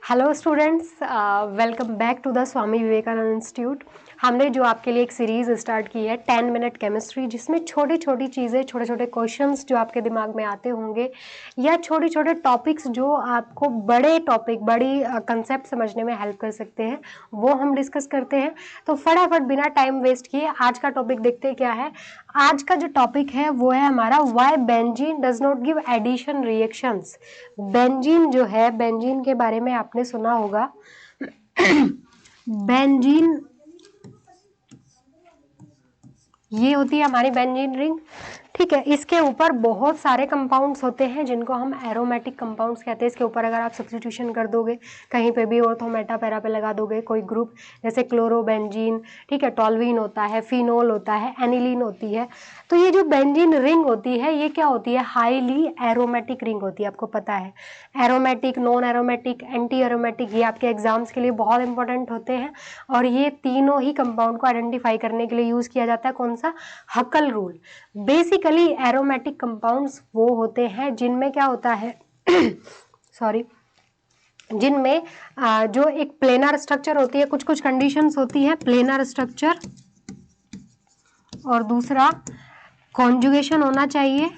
Hello students, welcome back to the Swami Vivekananda institute. हमने जो आपके लिए एक सीरीज़ स्टार्ट की है 10 मिनट केमिस्ट्री, जिसमें छोटी छोटी चीज़ें, छोटे छोटे क्वेश्चंस जो आपके दिमाग में आते होंगे या छोटे छोटे टॉपिक्स जो आपको बड़े टॉपिक, बड़ी कंसेप्ट समझने में हेल्प कर सकते हैं, वो हम डिस्कस करते हैं। तो फटाफट बिना टाइम वेस्ट किए आज का टॉपिक देखते क्या है। आज का जो टॉपिक है वो है हमारा why benzene does not give addition reactions. Benzene जो है, बेंजीन के बारे में आपने सुना होगा। बेंजीन, ये होती है हमारी बेंजीन रिंग। ठीक है, इसके ऊपर बहुत सारे कंपाउंड्स होते हैं जिनको हम एरोमेटिक कंपाउंड्स कहते हैं। इसके ऊपर अगर आप सब्स्टिट्यूशन कर दोगे, कहीं पे भी ऑर्थो मेटा पैरा पे लगा दोगे कोई ग्रुप, जैसे क्लोरोबेंजीन, ठीक है, टॉल्वीन होता है, फिनोल होता है, एनिलीन होती है। तो ये जो बेंजीन रिंग होती है ये क्या होती है? हाईली एरोमेटिक रिंग होती है। आपको पता है aromatic, non aromatic, anti aromatic, ये आपके एग्जाम्स के लिए बहुत इंपॉर्टेंट होते हैं। और ये तीनों ही कंपाउंड को आइडेंटिफाई करने के लिए यूज किया जाता है। कौन सा? हकल रूल। बेसिकली एरोमेटिक कंपाउंड्स वो होते हैं जिनमें क्या होता है सॉरी, जिनमें जो एक प्लेनर स्ट्रक्चर होती है, कुछ कुछ कंडीशंस होती है, प्लेनर स्ट्रक्चर, और दूसरा कॉन्जुगेशन होना चाहिए।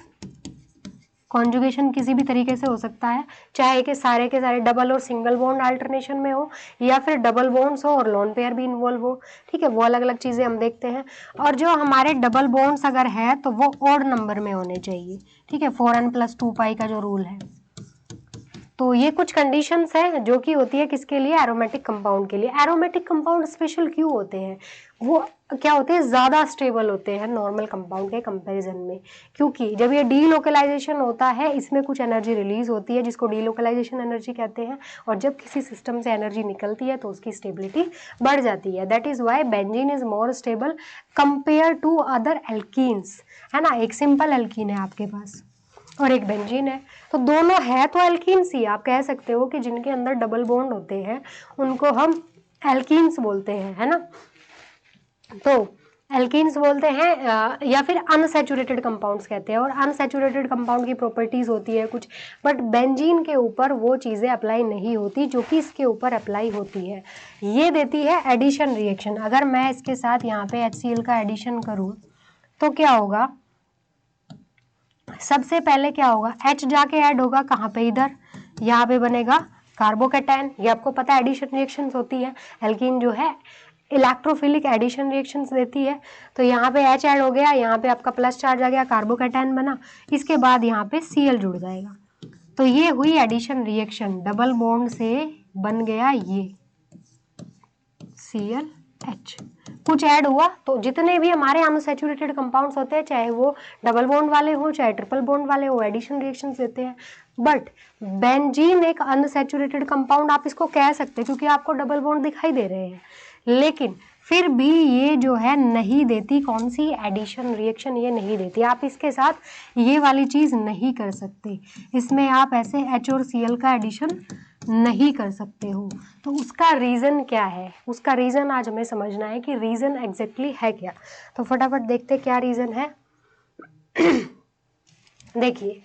कॉन्जुगेशन किसी भी तरीके से हो सकता है, चाहे कि सारे के सारे डबल और सिंगल बॉन्ड अल्टरनेशन में हो, या फिर डबल बॉन्ड्स हो और लोन पेयर भी इन्वॉल्व हो। ठीक है, वो अलग अलग चीज़ें हम देखते हैं। और जो हमारे डबल बॉन्ड्स अगर है तो वो ऑड नंबर में होने चाहिए। ठीक है, 4n+2 का जो रूल है। तो ये कुछ कंडीशंस हैं जो कि होती है किसके लिए? एरोमेटिक कंपाउंड के लिए। एरोमेटिक कंपाउंड स्पेशल क्यों होते हैं? वो क्या होते हैं? ज़्यादा स्टेबल होते हैं नॉर्मल कंपाउंड के कंपैरिजन में, क्योंकि जब ये डीलोकलाइजेशन होता है इसमें कुछ एनर्जी रिलीज होती है जिसको डीलोकलाइजेशन एनर्जी कहते हैं। और जब किसी सिस्टम से एनर्जी निकलती है तो उसकी स्टेबिलिटी बढ़ जाती है। That is why benzene is more stable compare to other alkenes. है ना, एक सिंपल एल्कीन है आपके पास और एक बेंजीन है, तो दोनों है तो एल्कीन्स ही। आप कह सकते हो कि जिनके अंदर डबल बॉन्ड होते हैं उनको हम एल्कीन्स बोलते हैं, है ना। तो एल्कीन्स बोलते हैं या फिर अनसैचुरेटेड कंपाउंड्स कहते हैं। और अनसैचुरेटेड कंपाउंड की प्रॉपर्टीज होती है कुछ, बट बेंजीन के ऊपर वो चीज़ें अप्लाई नहीं होती जो कि इसके ऊपर अप्लाई होती है। ये देती है एडिशन रिएक्शन। अगर मैं इसके साथ यहाँ पे HCl का एडिशन करूँ तो क्या होगा? सबसे पहले क्या होगा? H जाके ऐड होगा कहाँ पे? इधर, यहाँ पे बनेगा कार्बोकैटायन। ये आपको पता है एडिशन रिएक्शंस होती है। एल्कीन जो है इलेक्ट्रोफिलिक एडिशन रिएक्शंस देती है। तो यहाँ पे H ऐड हो गया, यहाँ पे आपका प्लस चार्ज आ गया, कार्बोकैटायन बना, इसके बाद यहाँ पे Cl जुड़ जाएगा। तो ये हुई एडिशन रिएक्शन, डबल बॉन्ड से बन गया ये ClH। कुछ ऐड हुआ तो जितने भी हमारे अनसैचुरेटेड कंपाउंड्स होते हैं, चाहे वो डबल बॉन्ड वाले हो चाहे ट्रिपल बॉन्ड वाले हो, एडिशन रिएक्शंस देते हैं। बट बेंजीन एक अनसैचुरेटेड कंपाउंड आप इसको कह सकते हैं क्योंकि आपको डबल बॉन्ड दिखाई दे रहे हैं, लेकिन फिर भी ये जो है नहीं देती कौन सी? एडिशन रिएक्शन ये नहीं देती। आप इसके साथ ये वाली चीज़ नहीं कर सकते, इसमें आप ऐसे H और Cl का एडिशन नहीं कर सकते हो। तो उसका रीज़न क्या है? उसका रीज़न आज हमें समझना है कि रीज़न एग्जैक्टली है क्या। तो फटाफट देखते क्या रीज़न है। देखिए,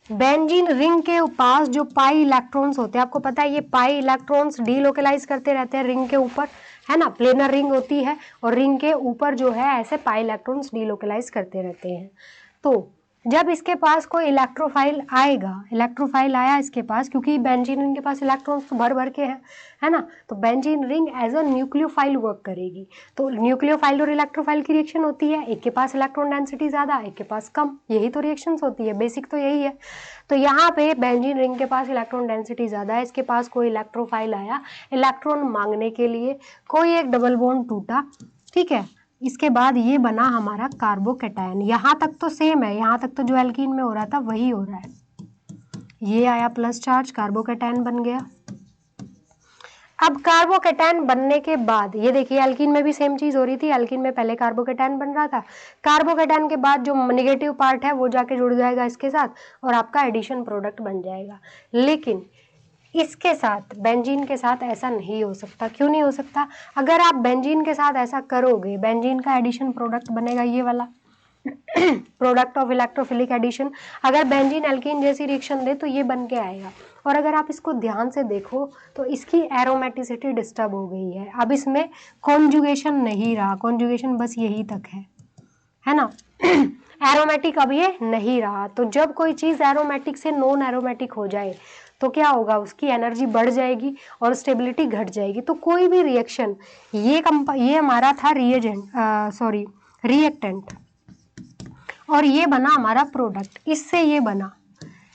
बेंजीन रिंग के पास जो पाई इलेक्ट्रॉन्स होते हैं, आपको पता है ये पाई इलेक्ट्रॉन्स डीलोकलाइज करते रहते हैं रिंग के ऊपर, है ना। प्लेनर रिंग होती है और रिंग के ऊपर जो है ऐसे पाई इलेक्ट्रॉन्स डीलोकलाइज करते रहते हैं। तो जब इसके पास कोई इलेक्ट्रोफाइल आएगा, इलेक्ट्रोफाइल आया इसके पास, क्योंकि बेंजीन रिंग के पास इलेक्ट्रॉन्स तो भर भर के हैं, है ना, तो benzene ring as a nucleophile work करेगी। तो न्यूक्लियोफाइल और इलेक्ट्रोफाइल की रिएक्शन होती है, एक के पास इलेक्ट्रॉन डेंसिटी ज़्यादा, एक के पास कम, यही तो रिएक्शंस होती है, बेसिक तो यही है। तो यहाँ पे बेंजीन रिंग के पास इलेक्ट्रॉन डेंसिटी ज़्यादा है, इसके पास कोई इलेक्ट्रोफाइल आया इलेक्ट्रॉन मांगने के लिए, कोई एक डबल बॉन्ड टूटा, ठीक है, इसके बाद ये बना हमारा कार्बोकैटायन। यहाँ तक तो सेम है, यहाँ तक तो जो एल्कीन में हो रहा था वही हो रहा है। ये आया प्लस चार्ज, कार्बोकैटायन बन गया। अब कार्बोकैटायन बनने के बाद ये देखिए, एल्कीन में भी सेम चीज हो रही थी। एल्कीन में पहले कार्बोकैटायन बन रहा था, कार्बोकैटायन के बाद जो नेगेटिव पार्ट है वो जाके जुड़ जाएगा इसके साथ और आपका एडिशन प्रोडक्ट बन जाएगा। लेकिन इसके साथ, बेंजीन के साथ ऐसा नहीं हो सकता। क्यों नहीं हो सकता? अगर आप बेंजीन के साथ ऐसा करोगे, बेंजीन का एडिशन प्रोडक्ट बनेगा ये वाला, प्रोडक्ट ऑफ इलेक्ट्रोफिलिक एडिशन। अगर बेंजीन एल्कीन जैसी रिएक्शन दे तो ये बन के आएगा। और अगर आप इसको ध्यान से देखो तो इसकी एरोमेटिसिटी डिस्टर्ब हो गई है, अब इसमें कॉन्जुगेशन नहीं रहा, कॉन्जुगेशन बस यही तक है ना। एरोमेटिक अब ये नहीं रहा। तो जब कोई चीज़ एरोमेटिक से नॉन एरोमेटिक हो जाए तो क्या होगा, उसकी एनर्जी बढ़ जाएगी और स्टेबिलिटी घट जाएगी। तो कोई भी रिएक्शन, ये हमारा था रिएक्टेंट, और ये बना हमारा प्रोडक्ट, इससे ये बना,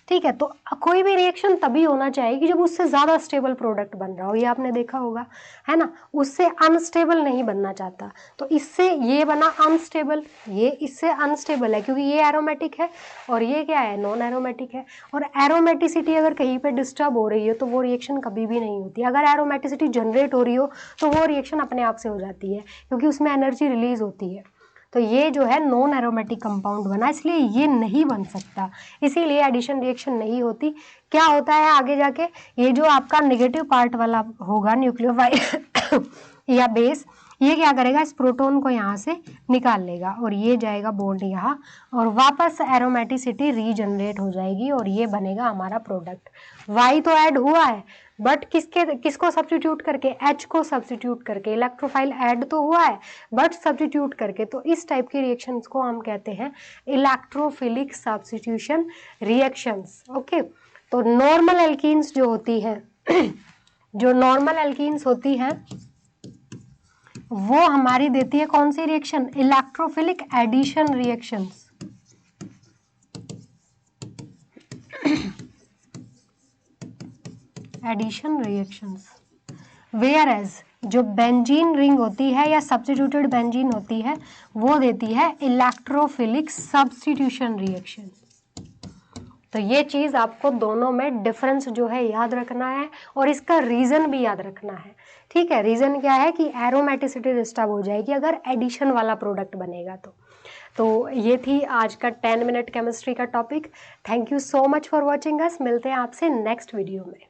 ठीक है। तो कोई भी रिएक्शन तभी होना चाहिए कि जब उससे ज़्यादा स्टेबल प्रोडक्ट बन रहा हो, ये आपने देखा होगा, है ना। उससे अनस्टेबल नहीं बनना चाहता, तो इससे ये बना अनस्टेबल, ये इससे अनस्टेबल है क्योंकि ये एरोमेटिक है और ये क्या है, नॉन एरोमेटिक है। और एरोमेटिसिटी अगर कहीं पे डिस्टर्ब हो रही है तो वो रिएक्शन कभी भी नहीं होती। अगर एरोमेटिसिटी जनरेट हो रही हो तो वो रिएक्शन अपने आप से हो जाती है क्योंकि उसमें एनर्जी रिलीज होती है। तो ये जो है नॉन एरोमेटिक कंपाउंड बना, इसलिए ये नहीं बन सकता, इसीलिए एडिशन रिएक्शन नहीं होती। क्या होता है आगे जाके, ये जो आपका नेगेटिव पार्ट वाला होगा न्यूक्लियोफाइल या बेस, ये क्या करेगा, इस प्रोटॉन को यहाँ से निकाल लेगा और ये जाएगा बॉन्ड यहाँ, और वापस एरोमेटिसिटी रीजनरेट हो जाएगी और ये बनेगा हमारा प्रोडक्ट। वाई तो ऐड हुआ है बट किसको सब्स्टिट्यूट करके, H को सब्स्टिट्यूट करके। इलेक्ट्रोफाइल ऐड तो हुआ है बट सब्स्टिट्यूट करके। तो इस टाइप की रिएक्शंस को हम कहते हैं इलेक्ट्रोफिलिक सब्स्टिट्यूशन रिएक्शंस। ओके, तो नॉर्मल एल्कीन्स जो होती है जो नॉर्मल एल्कीन्स होती है वो हमारी देती है कौन सी reaction, electrophilic addition reactions. Addition reactions. Whereas जो बेंजीन रिंग होती है या सब्स्टिट्यूटेड बेंजीन होती है वो देती है इलेक्ट्रोफिलिक सब्स्टिट्यूशन रिएक्शन। तो ये चीज़ आपको दोनों में डिफरेंस जो है याद रखना है और इसका रीज़न भी याद रखना है, ठीक है। रीज़न क्या है कि एरोमेटिसिटी डिस्टर्ब हो जाएगी अगर एडिशन वाला प्रोडक्ट बनेगा तो ये थी आज का 10 मिनट केमिस्ट्री का topic. Thank you so much for watching us. मिलते हैं आपसे नेक्स्ट वीडियो में।